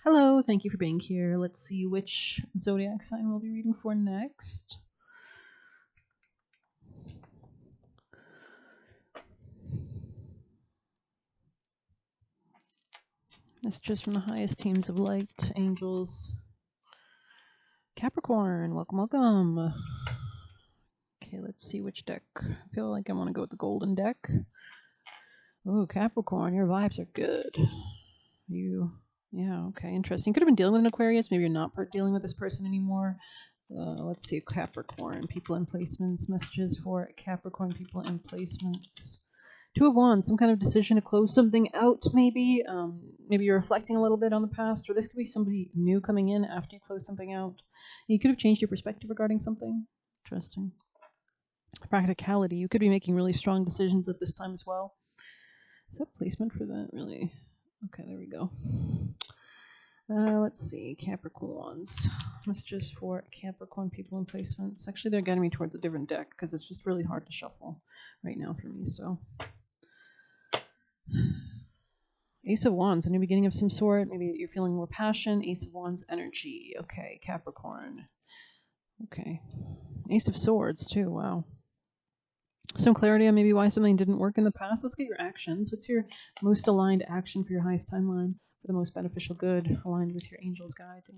Hello, thank you for being here. Let's see which zodiac sign we'll be reading for next. It's just from the highest teams of light, angels. Capricorn, welcome, welcome. Okay, let's see which deck. I feel like I want to go with the golden deck. Ooh, Capricorn, your vibes are good. Yeah, okay, interesting. You could have been dealing with an Aquarius. Maybe you're not dealing with this person anymore. Let's see, Capricorn, people in placements, messages for Capricorn people in placements. Two of Wands, some kind of decision to close something out, maybe. Maybe you're reflecting a little bit on the past, or this could be somebody new coming in after you close something out. You could have changed your perspective regarding something. Interesting. Practicality, you could be making really strong decisions at this time as well. Is that placement for that, really? Okay, there we go. Let's see, Capricorns. Messages for Capricorn people in placements. Actually, they're getting me towards a different deck because it's just really hard to shuffle right now for me, so. Ace of Wands, a new beginning of some sort. Maybe you're feeling more passion. Ace of Wands energy. Okay, Capricorn. Okay. Ace of Swords, too. Wow. Some clarity on maybe why something didn't work in the past. Let's get your actions. What's your most aligned action for your highest timeline for the most beneficial good, aligned with your angels, guides,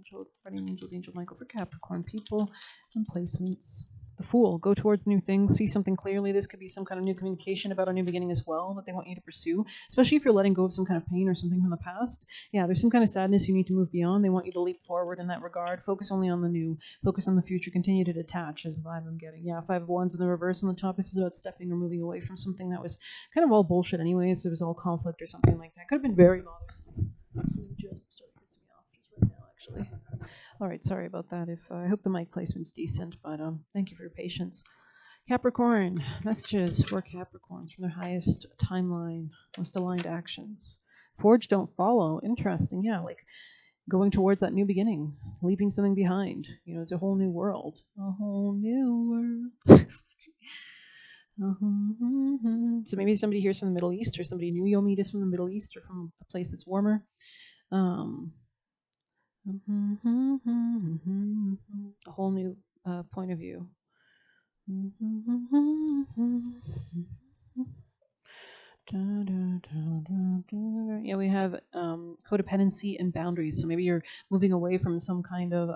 guardian angels, Angel Michael for Capricorn people and placements? The Fool, go towards new things, see something clearly. This could be some kind of new communication about a new beginning as well that they want you to pursue, especially if you're letting go of some kind of pain or something from the past. Yeah, there's some kind of sadness you need to move beyond. They want you to leap forward in that regard. Focus only on the new, focus on the future, continue to detach is the vibe I'm getting. Yeah, Five of Wands in the reverse on the top. This is about stepping or moving away from something that was kind of all bullshit anyways. It was all conflict or something like that. Could have been very bothersome. Something just started pissing me off just right now, actually. All right, sorry about that. If I hope the mic placement's decent, but thank you for your patience. Capricorn, messages for Capricorns from their highest timeline, most aligned actions. Forge, don't follow. Interesting, yeah, like going towards that new beginning, leaving something behind. You know, it's a whole new world. A whole new world. So maybe somebody here's from the Middle East, or somebody new you'll meet is from the Middle East, or from a place that's warmer. A whole new point of view. Yeah, we have codependency and boundaries. So maybe you're moving away from some kind of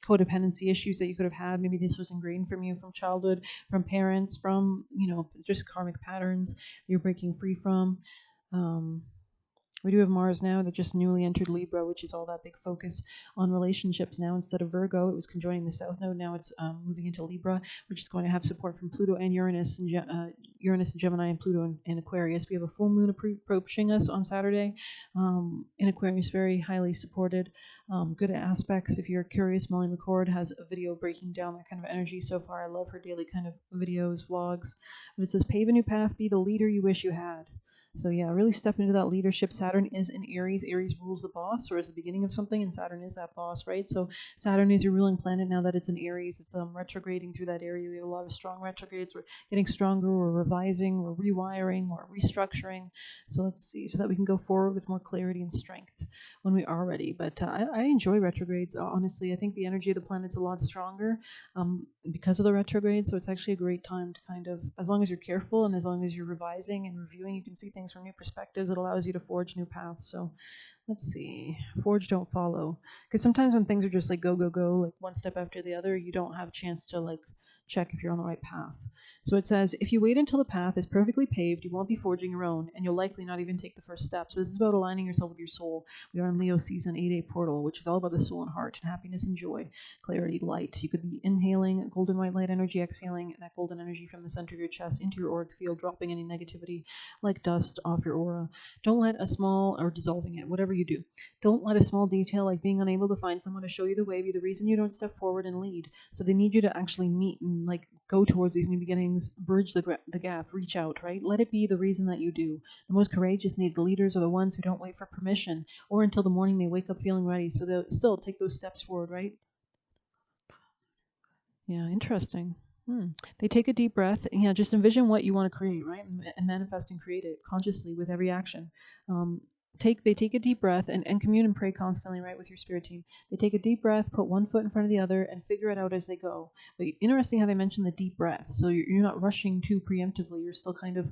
codependency issues that you could have had. Maybe this was ingrained from you from childhood, from parents, from, just karmic patterns you're breaking free from. We do have Mars now that just newly entered Libra, which is all that big focus on relationships now. Instead of Virgo, it was conjoining the South Node. Now it's moving into Libra, which is going to have support from Pluto and Uranus, and Uranus and Gemini, and Pluto and Aquarius. We have a full moon approaching us on Saturday in Aquarius, very highly supported. Good aspects. If you're curious, Molly McCord has a video breaking down that kind of energy so far. I love her daily kind of videos, vlogs. But it says, pave a new path, be the leader you wish you had. So yeah, really step into that leadership. Saturn is in Aries. Aries rules the boss, or is the beginning of something, and Saturn is that boss, right? So Saturn is your ruling planet now that it's in Aries. It's retrograding through that area. We have a lot of strong retrogrades. We're getting stronger. We're revising. We're rewiring. We're restructuring. So let's see, so that we can go forward with more clarity and strength when we are ready. But I enjoy retrogrades. Honestly, I think the energy of the planet's a lot stronger because of the retrograde. So it's actually a great time to kind of, as long as you're careful and as long as you're revising and reviewing, you can see things from new perspectives. It allows you to forge new paths. So let's see, forge, don't follow. Because sometimes when things are just like go, go, go, like one step after the other, you don't have a chance to like check if you're on the right path. So it says, if you wait until the path is perfectly paved, you won't be forging your own, and you'll likely not even take the first step. So this is about aligning yourself with your soul. We are in Leo season 8A portal, which is all about the soul and heart and happiness and joy, clarity, light. You could be inhaling golden white light energy, exhaling that golden energy from the center of your chest into your auric field, dropping any negativity like dust off your aura. Don't let a small, or dissolving it, whatever you do. Don't let a small detail like being unable to find someone to show you the way be the reason you don't step forward and lead. So they need you to actually meet and like go towards these new beginnings, bridge the gap, reach out, right? Let it be the reason that you do. The most courageous needed leaders are the ones who don't wait for permission or until the morning they wake up feeling ready. So they'll still take those steps forward, right? Yeah, interesting. They take a deep breath. Yeah, just envision what you want to create, right? And manifest and create it consciously with every action. they take a deep breath and commune and pray constantly, right, with your spirit team. They take a deep breath, put one foot in front of the other, and figure it out as they go. But interesting how they mentioned the deep breath. So you're not rushing too preemptively. You're still kind of,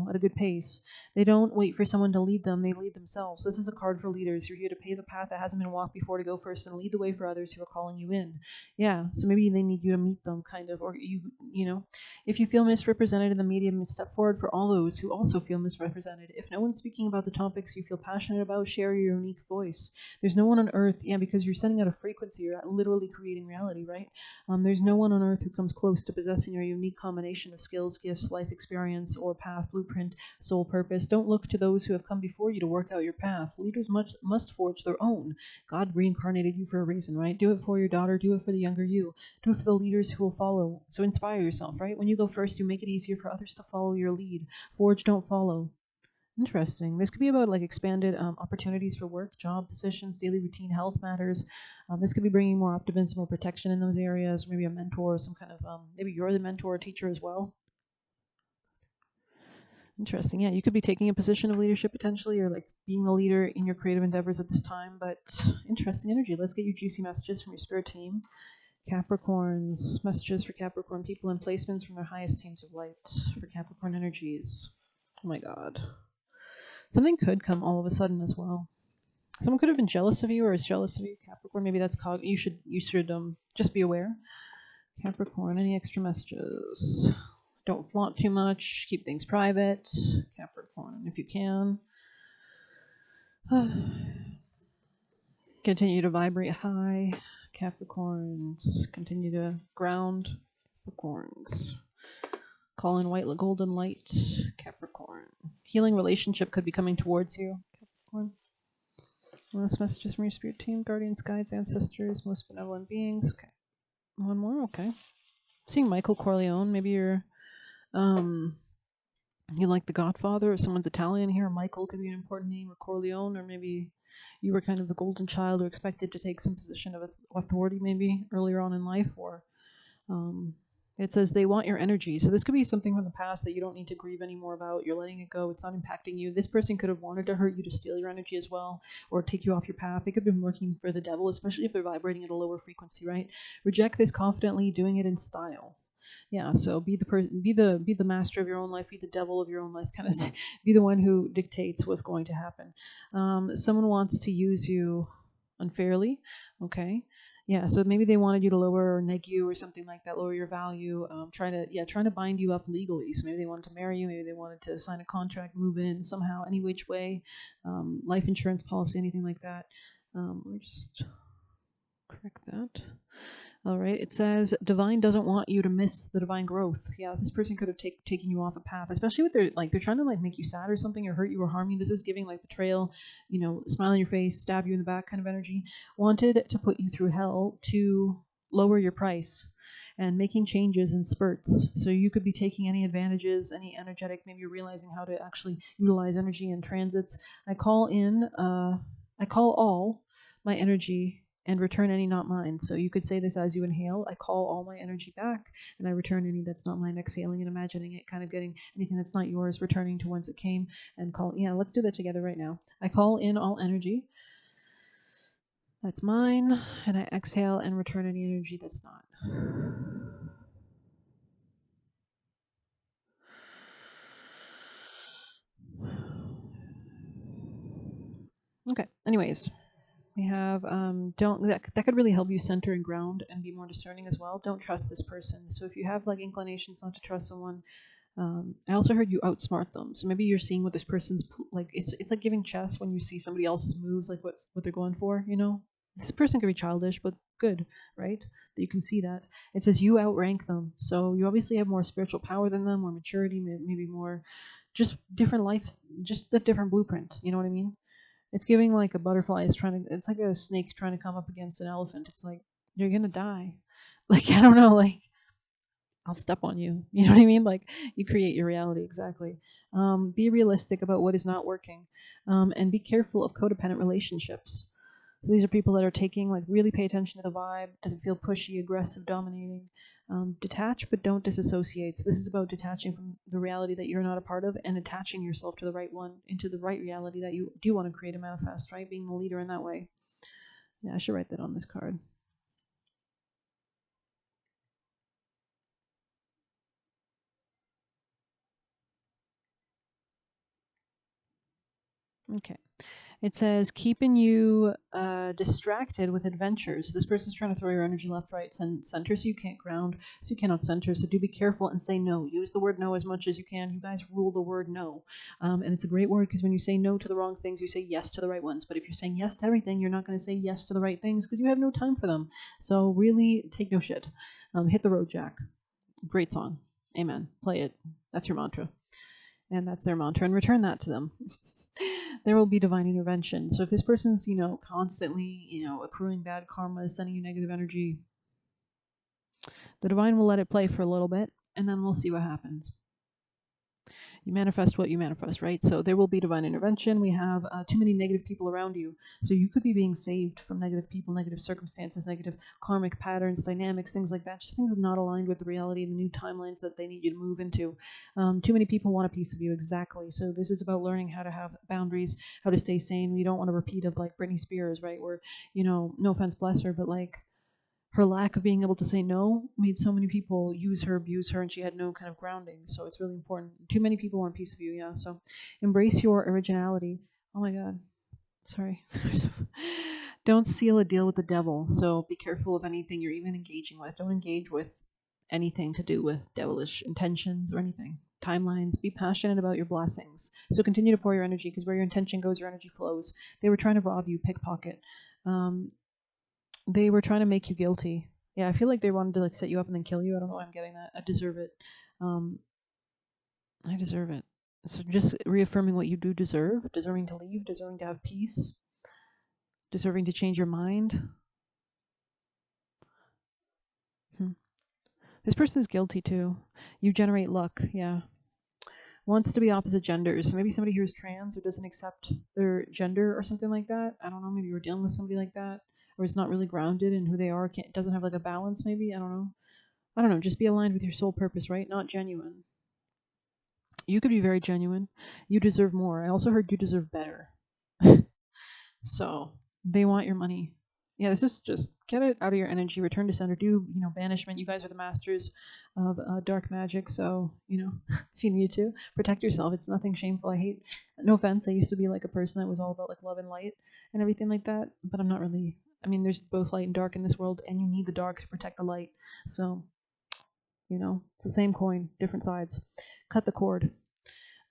at a good pace. They don't wait for someone to lead them. They lead themselves. This is a card for leaders. You're here to pave a path that hasn't been walked before, to go first and lead the way for others who are calling you in. Yeah. So maybe they need you to meet them, kind of, or if you feel misrepresented in the media, step forward for all those who also feel misrepresented. If no one's speaking about the topics you feel passionate about, share your unique voice. There's no one on earth, because you're sending out a frequency, you're literally creating reality, right? There's no one on earth who comes close to possessing your unique combination of skills, gifts, life experience, or path, blueprint, soul purpose. Don't look to those who have come before you to work out your path. Leaders must forge their own. God reincarnated you for a reason, right? Do it for your daughter, do it for the younger you, do it for the leaders who will follow. So inspire yourself, right? When you go first, you make it easier for others to follow your lead. Forge, don't follow. Interesting. This could be about like expanded opportunities for work, job positions, daily routine, health matters. This could be bringing more optimism or protection in those areas. Maybe a mentor, or some kind of maybe you're the mentor or teacher as well. Interesting. Yeah, you could be taking a position of leadership potentially, or like being the leader in your creative endeavors at this time. But interesting energy. Let's get you juicy messages from your spirit team. Capricorns, messages for Capricorn people and placements from their highest teams of light for Capricorn energies. Oh my god. Something could come all of a sudden as well. Someone could have been jealous of you or is jealous of you, Capricorn. Maybe that's you should just be aware. Capricorn, any extra messages? Don't flaunt too much. Keep things private. Capricorn, if you can. Continue to vibrate high. Capricorns, continue to ground. Capricorns. Call in white golden light. Capricorn. Healing relationship could be coming towards you. Capricorn. Last messages from your spirit team, guardians, guides, ancestors, most benevolent beings. Okay. One more, okay. Seeing Michael Corleone, maybe you're you like The Godfather, or someone's Italian here. Michael could be an important name, or Corleone, or maybe you were kind of the golden child or expected to take some position of authority maybe earlier on in life, or it says they want your energy. So this could be something from the past that you don't need to grieve anymore about. You're letting it go. It's not impacting you. This person could have wanted to hurt you, to steal your energy as well, or take you off your path. They could have been working for the devil, especially if they're vibrating at a lower frequency, right? Reject this confidently, doing it in style. Yeah, so be the master of your own life, be the devil of your own life, kind of be the one who dictates what's going to happen. Someone wants to use you unfairly, okay? Yeah, so maybe they wanted you to lower or neg you or something like that, lower your value, trying to bind you up legally. So maybe they wanted to marry you, maybe they wanted to sign a contract, move in somehow, any which way, life insurance policy, anything like that. Let me just correct that. All right, it says divine doesn't want you to miss the divine growth. Yeah, this person could have taken you off a path, especially with they're trying to like make you sad or something, or hurt you or harm you. This is giving like betrayal, smile on your face, stab you in the back kind of energy. Wanted to put you through hell to lower your price and making changes in spurts. So you could be taking any advantages, any energetic, maybe you're realizing how to actually utilize energy in transits. I call all my energy and return any not mine. So you could say this as you inhale. I call all my energy back and I return any that's not mine, exhaling and imagining it, kind of getting anything that's not yours, returning to whence it came, and let's do that together right now. I call in all energy that's mine, and I exhale and return any energy that's not. Okay, anyways. We have don't that could really help you center and ground and be more discerning as well. Don't trust this person. So if you have like inclinations not to trust someone, I also heard you outsmart them. So maybe you're seeing what this person's like. It's like giving chess when you see somebody else's moves, like what they're going for. This person could be childish, but good, right? That you can see that. It says you outrank them. So you obviously have more spiritual power than them, more maturity, maybe more, just different life, just a different blueprint. You know what I mean? It's giving like a butterfly is it's like a snake trying to come up against an elephant. It's like, you're going to die. Like, I don't know, like, I'll step on you. You know what I mean? Like, you create your reality, exactly. Be realistic about what is not working, and be careful of codependent relationships. So these are people that are taking, like, really pay attention to the vibe. Does it feel pushy, aggressive, dominating? Detach, but don't disassociate. So this is about detaching from the reality that you're not a part of and attaching yourself to the right one, into the right reality that you do want to create and manifest, right? Being the leader in that way. Yeah, I should write that on this card. Okay. It says keeping you distracted with adventures. So this person's trying to throw your energy left, right, center, so you can't ground, so you cannot center. So do be careful and say no. Use the word no as much as you can. You guys rule the word no. And it's a great word because when you say no to the wrong things, you say yes to the right ones. But if you're saying yes to everything, you're not going to say yes to the right things because you have no time for them. So really take no shit. Hit the road, Jack. Great song. Amen. Play it. That's your mantra. And that's their mantra. And return that to them. There will be divine intervention. So if this person's, constantly, accruing bad karma, sending you negative energy, the divine will let it play for a little bit, and then we'll see what happens. You manifest what you manifest, right? So there will be divine intervention. We have too many negative people around you. So you could be being saved from negative people, negative circumstances, negative karmic patterns, dynamics, things like that. Just things that are not aligned with the reality and the new timelines that they need you to move into. Too many people want a piece of you, exactly. So this is about learning how to have boundaries, how to stay sane. We don't want a repeat of like Britney Spears, right? Where, no offense, bless her, but like her lack of being able to say no made so many people use her, abuse her, and she had no kind of grounding. So it's really important. Too many people want a piece of you, yeah. So embrace your originality. Oh my God. Sorry. Don't seal a deal with the devil. So be careful of anything you're even engaging with. Don't engage with anything to do with devilish intentions or anything. Timelines. Be passionate about your blessings. So continue to pour your energy because where your intention goes, your energy flows. They were trying to rob you, pickpocket. They were trying to make you guilty. Yeah, I feel like they wanted to like set you up and then kill you. I don't know why I'm getting that. I deserve it. Um, I deserve it. So just reaffirming what you do deserve, deserving to leave, deserving to have peace, deserving to change your mind. This person is guilty too. You generate luck, yeah. Wants to be opposite genders. So maybe somebody who is trans or doesn't accept their gender or something like that. I don't know. Maybe you're dealing with somebody like that, or is not really grounded in who they are. Doesn't have like a balance. Maybe I don't know. I don't know. Just be aligned with your soul purpose, right? Not genuine. You could be very genuine. You deserve more. I also heard you deserve better. So they want your money. Yeah, this is just get it out of your energy. Return to center. Do banishment. You guys are the masters of dark magic. So if you need to protect yourself, it's nothing shameful. I hate. No offense. I used to be like a person that was all about like love and light and everything like that. But I'm not really. I mean, there's both light and dark in this world, and you need the dark to protect the light. So it's the same coin, different sides. Cut the cord.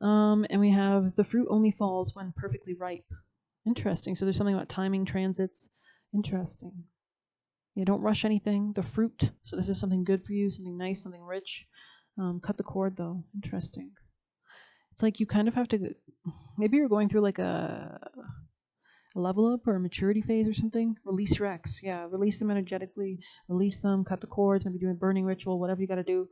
And we have the fruit only falls when perfectly ripe. Interesting. So there's something about timing, transits. Interesting. Yeah, don't rush anything. The fruit. So this is something good for you, something nice, something rich. Cut the cord though. Interesting. It's like you kind of have to. Maybe you're going through like a level up or a maturity phase or something. Release your ex. Yeah, release them energetically. Release them. Cut the cords. Maybe do a burning ritual. Whatever you got to do.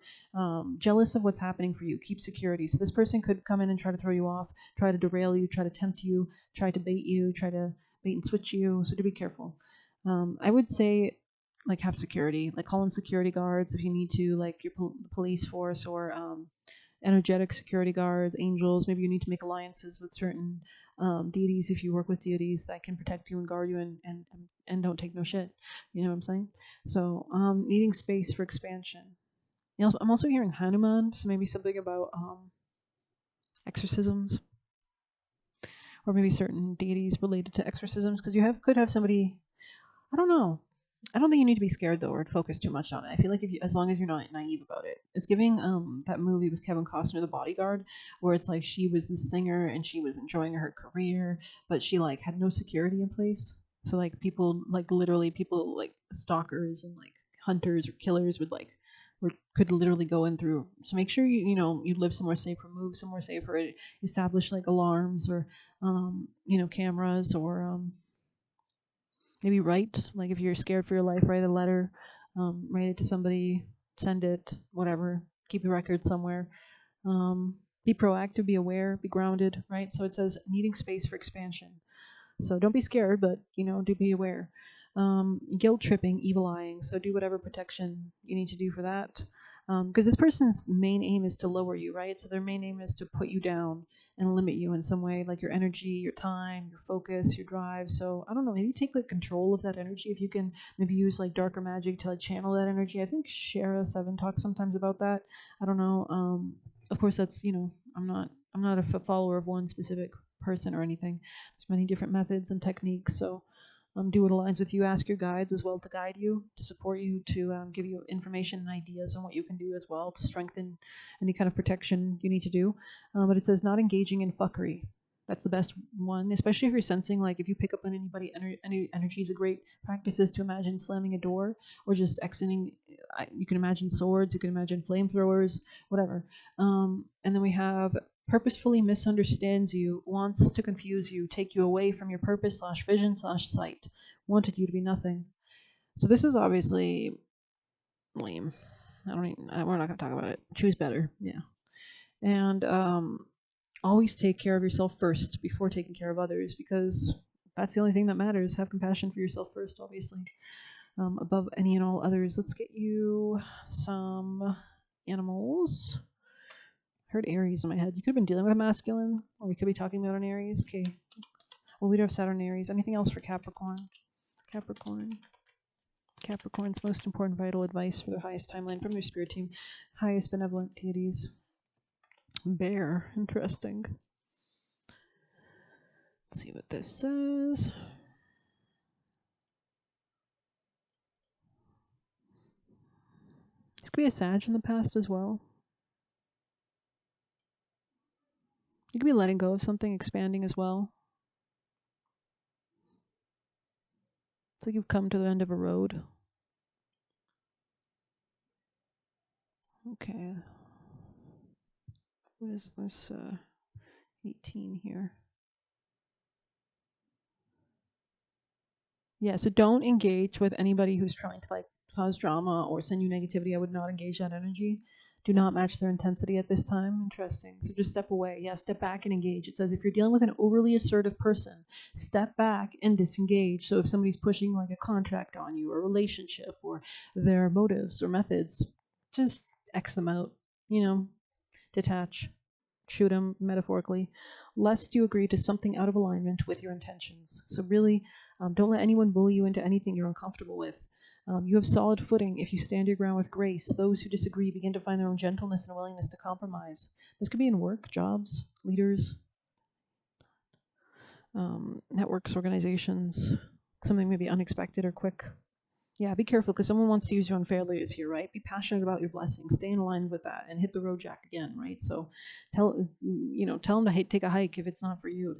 Jealous of what's happening for you. Keep security. So this person could come in and try to throw you off, try to derail you, try to tempt you, try to bait you, try to bait and switch you. So do be careful. I would say like have security. Like call in security guards if you need to. Like your police force or energetic security guards, angels. Maybe you need to make alliances with certain deities if you work with deities that can protect you and guard you and don't take no shit. You know what I'm saying? So needing space for expansion. I'm also hearing Hanuman, so maybe something about exorcisms or maybe certain deities related to exorcisms because could have somebody. I don't know. I don't think you need to be scared though, or focus too much on it. I feel like as long as you're not naive about it, it's giving that movie with Kevin Costner, The Bodyguard, where it's like she was the singer and she was enjoying her career, but she like had no security in place. So like people, like literally people like stalkers and like hunters or killers could literally go in through. So make sure you live somewhere safer, move somewhere safer, establish like alarms or cameras or maybe write, like if you're scared for your life, write a letter, write it to somebody, send it, whatever. Keep a record somewhere. Be proactive, be aware, be grounded, right? So it says needing space for expansion. So don't be scared, but do be aware. Guilt tripping, evil eyeing. So do whatever protection you need to do for that. Because this person's main aim is to lower you, right? So their main aim is to put you down and limit you in some way, like your energy, your time, your focus, your drive. So I don't know, maybe take like control of that energy. If you can maybe use like darker magic to like channel that energy. I think Shara Seven talks sometimes about that. I don't know. Of course, that's I'm not a follower of one specific person or anything. There's many different methods and techniques. So do what aligns with you. Ask your guides as well to guide you, to support you, to give you information and ideas on what you can do as well to strengthen any kind of protection you need to do. But it says not engaging in fuckery. That's the best one, especially if you're sensing, like if you pick up on anybody, any energy is a great practice is to imagine slamming a door or just exiting. You can imagine swords, you can imagine flamethrowers, whatever. And then we have purposefully misunderstands you, wants to confuse you, take you away from your purpose slash vision slash sight, wanted you to be nothing. So this is obviously lame. We're not going to talk about it. Choose better. Yeah. And always take care of yourself first before taking care of others, because that's the only thing that matters. Have compassion for yourself first, obviously, above any and all others. Let's get you some animals. Heard Aries in my head. You could have been dealing with a masculine, or we could be talking about an Aries. Okay. Well, we do have Saturn Aries. Anything else for Capricorn? Capricorn's most important vital advice for their highest timeline from their spirit team. Highest benevolent deities. Bear. Interesting. Let's see what this says. This could be a Sag in the past as well. You could be letting go of something, expanding as well. It's like you've come to the end of a road. Okay. What is this 18 here? Yeah, so don't engage with anybody who's trying to like cause drama or send you negativity. I would not engage that energy. Do not match their intensity at this time. Interesting. So just step away. Yeah, step back and engage. It says if you're dealing with an overly assertive person, step back and disengage. So if somebody's pushing like a contract on you or a relationship or their motives or methods, just X them out. Detach. Shoot them metaphorically, lest you agree to something out of alignment with your intentions. So really, don't let anyone bully you into anything you're uncomfortable with. You have solid footing if you stand your ground with grace. Those who disagree begin to find their own gentleness and willingness to compromise. This could be in work, jobs, leaders, networks, organizations, something maybe unexpected or quick. Yeah, be careful because someone wants to use you unfairly is here, right? Be passionate about your blessings, stay in line with that, and hit the road jack again, right? So tell them to take a hike if it's not for you, if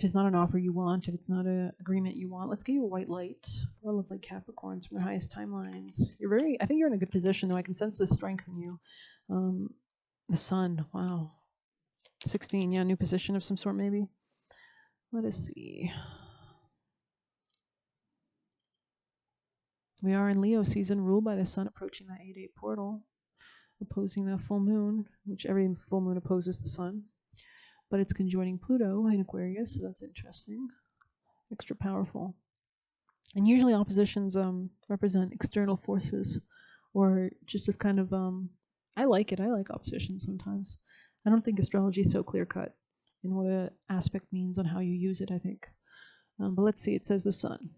it's not an offer you want, if it's not an agreement you want. Let's get you a white light for all of like Capricorns from their highest timelines. I think you're in a good position though. I can sense the strength in you. The sun, wow. 16, yeah, new position of some sort maybe. Let us see. We are in Leo season, ruled by the sun approaching that 8-8 portal, opposing the full moon, which every full moon opposes the sun. But it's conjoining Pluto in Aquarius, so that's interesting. Extra powerful. And usually oppositions represent external forces, or just as kind of I like it. I like opposition sometimes. I don't think astrology is so clear cut in what an aspect means on how you use it. I think, but let's see. It says the sun.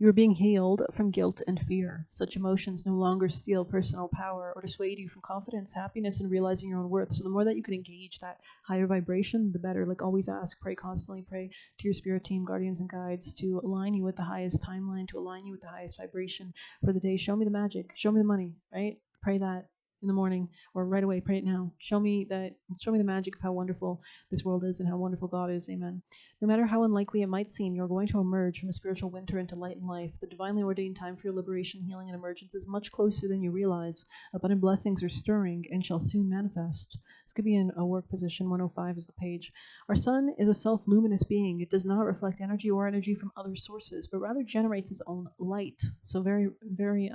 You are being healed from guilt and fear. Such emotions no longer steal personal power or dissuade you from confidence, happiness, and realizing your own worth. So the more that you can engage that higher vibration, the better. Like always ask, pray constantly, pray to your spirit team, guardians, and guides to align you with the highest timeline, to align you with the highest vibration for the day. Show me the magic. Show me the money, right? Pray that in the morning or right away. Pray it now. Show me the magic of how wonderful this world is and how wonderful God is. Amen. No matter how unlikely it might seem, you're going to emerge from a spiritual winter into light and life. The divinely ordained time for your liberation, healing, and emergence is much closer than you realize. Abundant blessings are stirring and shall soon manifest. This could be in a work position. 105 is the page. Our sun is a self-luminous being. It does not reflect energy or energy from other sources, but rather generates its own light. So very, very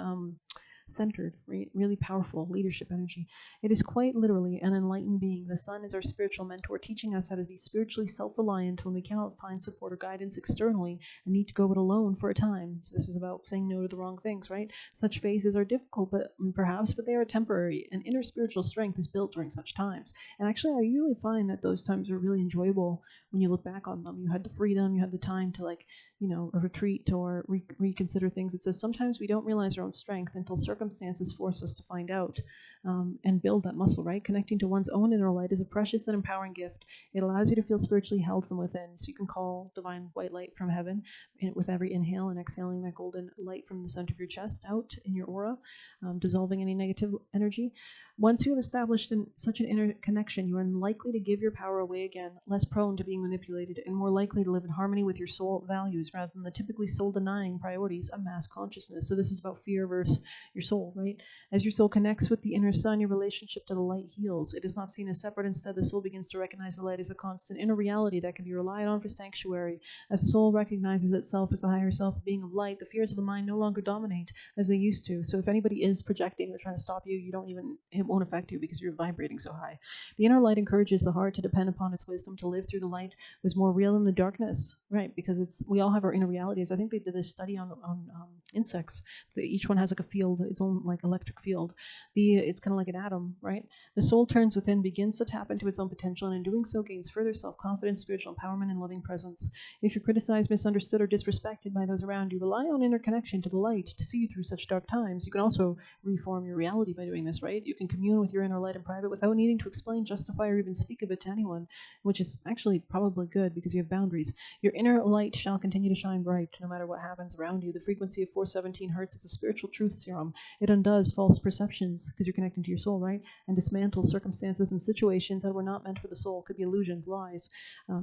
centered, really powerful leadership energy. It is quite literally an enlightened being. The sun is our spiritual mentor, teaching us how to be spiritually self-reliant when we cannot find support or guidance externally and need to go it alone for a time. So this is about saying no to the wrong things, right? Such phases are difficult, but they are temporary. And inner spiritual strength is built during such times. And actually, I usually find that those times are really enjoyable when you look back on them. You had the freedom, you had the time to retreat or reconsider things. It says sometimes we don't realize our own strength until circumstances force us to find out and build that muscle, right? Connecting to one's own inner light is a precious and empowering gift. It allows you to feel spiritually held from within. So you can call divine white light from heaven with every inhale and exhaling that golden light from the center of your chest out in your aura, dissolving any negative energy. Once you have established such an inner connection, you are unlikely to give your power away again, less prone to being manipulated, and more likely to live in harmony with your soul values rather than the typically soul-denying priorities of mass consciousness. So this is about fear versus your soul, right? As your soul connects with the inner sun, your relationship to the light heals. It is not seen as separate. Instead, the soul begins to recognize the light as a constant inner reality that can be relied on for sanctuary. As the soul recognizes itself as the higher self, being of light, the fears of the mind no longer dominate as they used to. So if anybody is projecting or trying to stop you, it won't affect you because you're vibrating so high. The inner light encourages the heart to depend upon its wisdom to live through the light was more real than the darkness, right? Because we all have our inner realities. I think they did this study on insects. Each one has like a field, its own like electric field. It's kind of like an atom, right? The soul turns within, begins to tap into its own potential, and in doing so gains further self-confidence, spiritual empowerment, and loving presence. If you're criticized, misunderstood, or disrespected by those around you, rely on inner connection to the light to see you through such dark times. You can also reform your reality by doing this, right? You can commune with your inner light in private without needing to explain, justify, or even speak of it to anyone, which is actually probably good because you have boundaries. Your inner light shall continue to shine bright no matter what happens around you. The frequency of 417 hertz is a spiritual truth serum. It undoes false perceptions because you're connecting to your soul, right? And dismantles circumstances and situations that were not meant for the soul. Could be illusions, lies,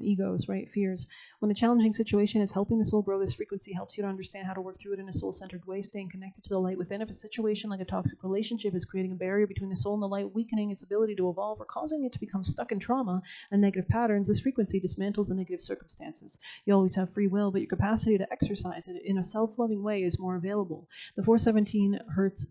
egos, right? Fears. When a challenging situation is helping the soul grow, this frequency helps you to understand how to work through it in a soul-centered way, staying connected to the light within. If a situation like a toxic relationship is creating a barrier between the soul and the light, weakening its ability to evolve or causing it to become stuck in trauma and negative patterns, this frequency dismantles the negative circumstances. You always have free will, but your capacity to exercise it in a self-loving way is more available. The 417 hertz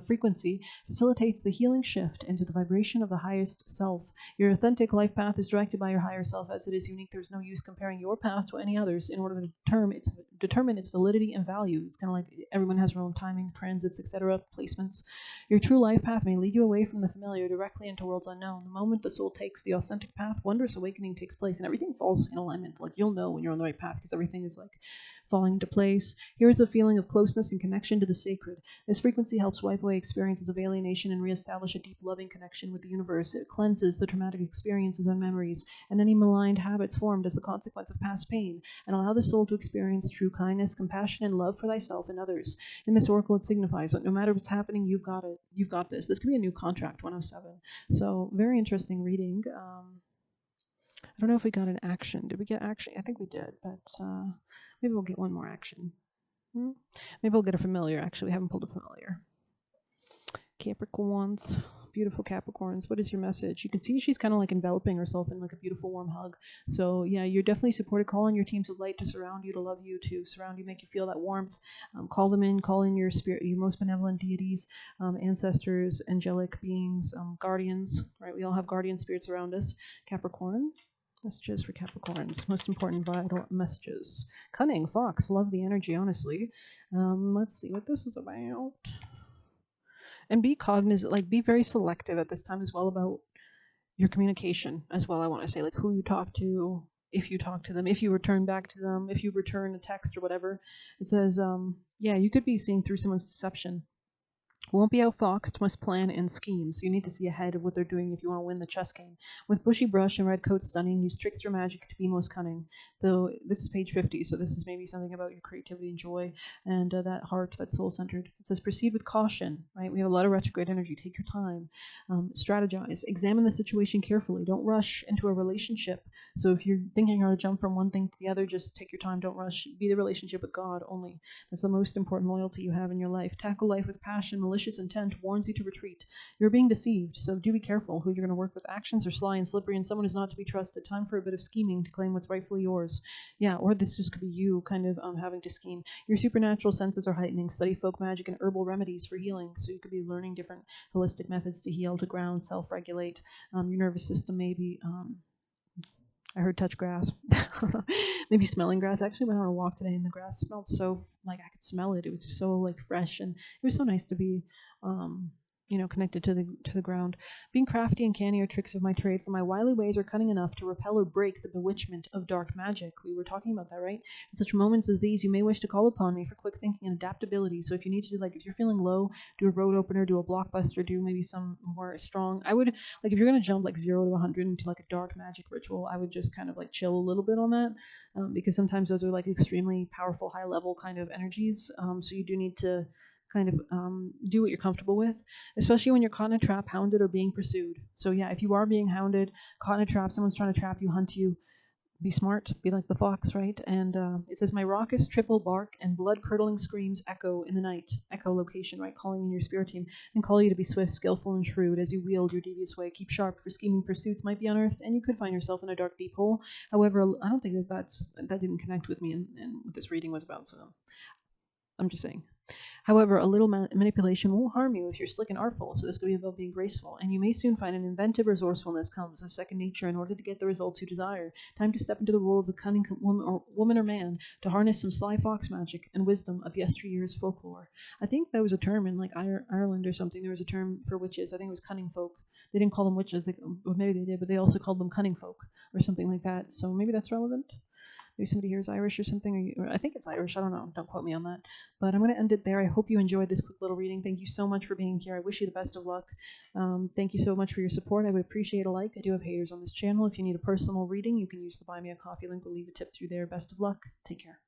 frequency facilitates the healing shift into the vibration of the highest self. Your authentic life path is directed by your higher self as it is unique. There's no use comparing your path to any others in order to determine its validity and value. It's kind of like everyone has their own timing, transits, etc., placements. Your true life path may lead you away from the familiar directly into worlds unknown. The moment the soul takes the authentic path, wondrous awakening takes place and everything falls in alignment. Like you'll know when you're on the right path because everything is like falling into place. Here is a feeling of closeness and connection to the sacred. This frequency helps wipe away experiences of alienation and reestablish a deep loving connection with the universe. It cleanses the traumatic experiences and memories and any maligned habits formed as a consequence of past pain, and allow the soul to experience true kindness, compassion, and love for thyself and others. In this oracle, it signifies that no matter what's happening, you've got it. You've got this. This could be a new contract, 107. So very interesting reading. I don't know if we got an action. Did we get action? I think we did, but maybe we'll get one more action. Maybe we'll get a familiar. Actually, we haven't pulled a familiar. Capricorns, beautiful Capricorns. What is your message? You can see she's kind of like enveloping herself in like a beautiful warm hug. So yeah, you're definitely supported. Call on your teams of light to surround you, to love you, to surround you, make you feel that warmth. Call them in. Call in your spirit, your most benevolent deities, ancestors, angelic beings, guardians. Right? We all have guardian spirits around us. Capricorn. Messages for Capricorns. Most important vital messages. Cunning, Fox. Love the energy, honestly. Let's see what this is about. And be cognizant, like be very selective at this time as well about your communication as well. I want to say like who you talk to, if you talk to them, if you return back to them, if you return a text or whatever. It says, yeah, you could be seeing through someone's deception. Won't be outfoxed, must plan and scheme. So you need to see ahead of what they're doing if you want to win the chess game. With bushy brush and red coat stunning, use trickster magic to be most cunning. Though this is page 50, so this is maybe something about your creativity and joy and that heart that's soul-centered. It says proceed with caution, right? We have a lot of retrograde energy. Take your time. Strategize. Examine the situation carefully. Don't rush into a relationship. So if you're thinking how to jump from one thing to the other, just take your time. Don't rush. Be the relationship with God only. That's the most important loyalty you have in your life. Tackle life with passion, malicious intent warns you to retreat. You're being deceived, so do be careful who you're going to work with. Actions are sly and slippery, and someone is not to be trusted. Time for a bit of scheming to claim what's rightfully yours. Yeah, or this just could be you kind of having to scheme. Your supernatural senses are heightening. Study folk magic and herbal remedies for healing. So you could be learning different holistic methods to heal, to ground, self-regulate. Your nervous system maybe. I heard touch grass. Maybe smelling grass. I actually went on a walk today and the grass smelled so, like, I could smell it. It was just so, like, fresh, and it was so nice to be connected to the ground. Being crafty and canny are tricks of my trade, for my wily ways are cunning enough to repel or break the bewitchment of dark magic. We were talking about that, right? In such moments as these, you may wish to call upon me for quick thinking and adaptability. So if you need to do, like, if you're feeling low, do a road opener, do a blockbuster, do maybe some more strong. I would, like, if you're going to jump like 0 to 100 into like a dark magic ritual, I would just kind of like chill a little bit on that, because sometimes those are like extremely powerful, high level kind of energies. So you do need to kind of do what you're comfortable with, especially when you're caught in a trap, hounded, or being pursued. So yeah, if you are being hounded, caught in a trap, someone's trying to trap you, hunt you, be smart, be like the fox, right? And it says, my raucous triple bark and blood-curdling screams echo in the night, echolocation, right? Calling in your spirit team, and call you to be swift, skillful, and shrewd as you wield your devious way. Keep sharp, for scheming pursuits might be unearthed, and you could find yourself in a dark, deep hole. However, I don't think that didn't connect with me and what this reading was about, so I'm just saying. However, a little manipulation won't harm you if you're slick and artful, so this could be about being graceful, and you may soon find an inventive resourcefulness comes as second nature in order to get the results you desire. Time to step into the role of the cunning woman or man, to harness some sly fox magic and wisdom of yesteryear's folklore. I think that was a term in like Ireland or something. There was a term for witches. I think it was cunning folk. They didn't call them witches, well, maybe they did, but they also called them cunning folk or something like that. So maybe that's relevant. Maybe somebody here is Irish or something. Or I think it's Irish. I don't know. Don't quote me on that. But I'm going to end it there. I hope you enjoyed this quick little reading. Thank you so much for being here. I wish you the best of luck. Thank you so much for your support. I would appreciate a like. I do have haters on this channel. If you need a personal reading, you can use the Buy Me a Coffee link. We'll leave a tip through there. Best of luck. Take care.